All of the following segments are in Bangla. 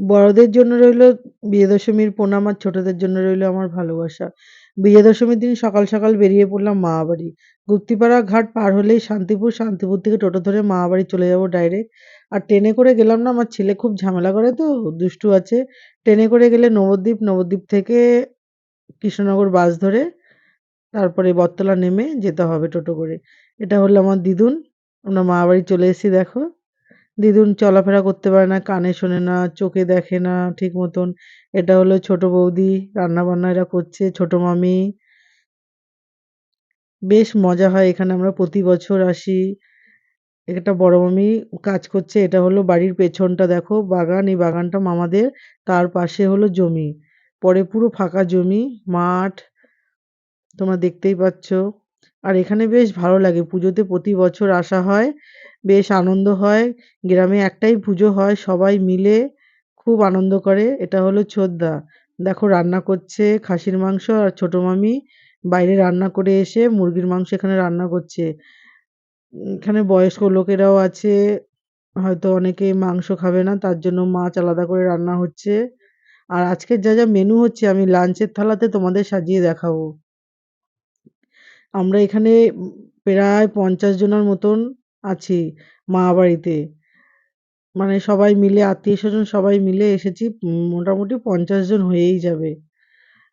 বড়দের জন্য রইলো বিজয়া দশমীর প্রণাম আর ছোটদের জন্য রইলো আমার ভালোবাসা। বিজয়া দশমীর দিন সকাল, সকাল বেরিয়ে পড়লাম মামাবাড়ি। গুপ্তিপাড়া ঘাট পার হলেই শান্তিপুর, শান্তিপুর থেকে টোটো ধরে মামাবাড়ি চলে যাবো ডাইরেক্ট। আর ট্রেনে করে গেলাম না, আমার ছেলে খুব ঝামেলা করে তো, দুষ্টু আছে। ট্রেনে করে গেলে নবদ্বীপ, নবদ্বীপ থেকে কৃষ্ণনগর বাস ধরে তারপরে বটতলা নেমে যেতে হবে টোটো করে। এটা হলো আমার দিদুন। আমরা মামাবাড়ি চলে এসেছি দেখো। দিদুন চলাফেরা করতে পারে না, কানে শোনে না, চোখে দেখে না ঠিক মতন। এটা হলো ছোট বৌদি, রান্নাবান্না এরা করছে, ছোট মামি। বেশ মজা হয় এখানে, আমরা প্রতি বছর আসি। একটা বড় মামি কাজ করছে, এটা হলো বাড়ির পেছনটা দেখো বাগান, এই বাগানটা মামাদের। তার পাশে হলো জমি। পরে পুরো ফাঁকা জমি, মাঠ তোমরা দেখতেই পাচ্ছ। আর এখানে বেশ ভালো লাগে, পুজোতে প্রতি বছর আসা হয়, বেশ আনন্দ হয়। গ্রামে একটাই পুজো হয়, সবাই মিলে খুব আনন্দ করে। এটা হলো ছোদ্দা, দেখো রান্না করছে খাসির মাংস, আর ছোট মামি বাইরে রান্না করে এসে মুরগির মাংস এখানে রান্না করছে। এখানে বয়স্ক লোকেরাও আছে, হয়তো অনেকে মাংস খাবে না, তার জন্য মাছ আলাদা করে রান্না হচ্ছে। আর আজকের যা যা মেনু হচ্ছে আমি লাঞ্চের থালাতে তোমাদের সাজিয়ে দেখাবো। আমরা এখানে প্রায় ৫০ জনের মতন আছি মামাবাড়িতে। মানে সবাই মিলে আত্মীয়স্বজন সবাই মিলে এসেছি। মোটামুটি ৫০ জন হয়েই যাবে।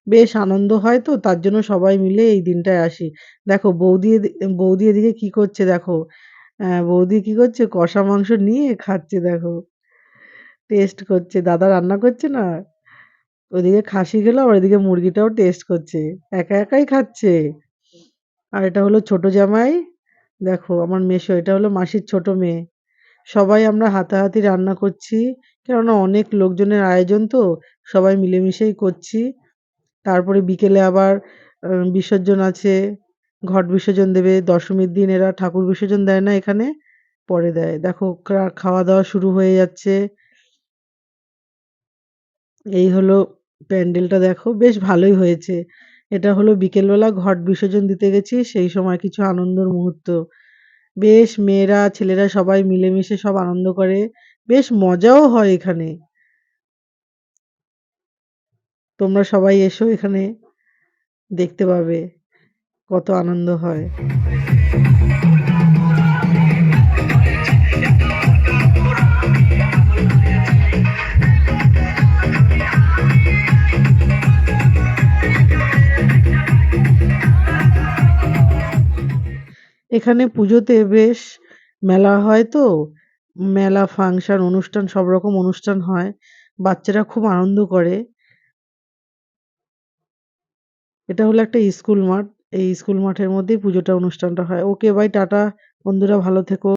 বেশ আনন্দ হয় তো, তার জন্য সবাই মিলে এই দিনটায় আসি। দেখো বৌদি এদিকে কি করছে দেখো। বৌদি কি করছে? কষা মাংস নিয়ে খাচ্ছে দেখো। টেস্ট করছে। দাদা রান্না করছে না? ওদিকে খাসি খেলো, আবার এদিকে মুরগিটাও টেস্ট করছে। একা একাই খাচ্ছে। আর এটা হলো ছোট জামাই। দেখো আমার মেসো, এটা হলো মাসির ছোট মেয়ে। সবাই আমরা হাতাহাতি রান্না করছি। কেননা অনেক লোকজনের আয়োজন তো, সবাই মিলেমিশেই করছি। তারপরে বিকেলে আবার বিসর্জন আছে। ঘট বিসর্জন দেবে। দশমীর দিন এরা ঠাকুর বিসর্জন দেয় না এখানে, পরে দেয়। দেখো খাওয়া-দাওয়া শুরু হয়ে যাচ্ছে। এই হলো প্যান্ডেলটা দেখো, বেশ ভালোই হয়েছে। এটা হলো বিকেলবেলা ঘট বিসর্জন দিতে গেছি, সেই সময় কিছু আনন্দের মুহূর্ত। বেশ মেয়েরা, ছেলেরা সবাই মিলেমিশে সব আনন্দ করে। বেশ মজাও হয় এখানে। তোমরা সবাই এসো এখানে, দেখতে পাবে কত আনন্দ হয়। এখানে পুজোতে বেশ মেলা হয় তো, মেলা, ফাংশন, অনুষ্ঠান সব রকম অনুষ্ঠান হয়। বাচ্চারা খুব আনন্দ করে। এটা হলো একটা স্কুল মাঠ। এই স্কুল মাঠের মধ্যেই পুজোটা অনুষ্ঠানটা হয়। ওকে বাই টাটা, বন্ধুরা ভালো থেকো।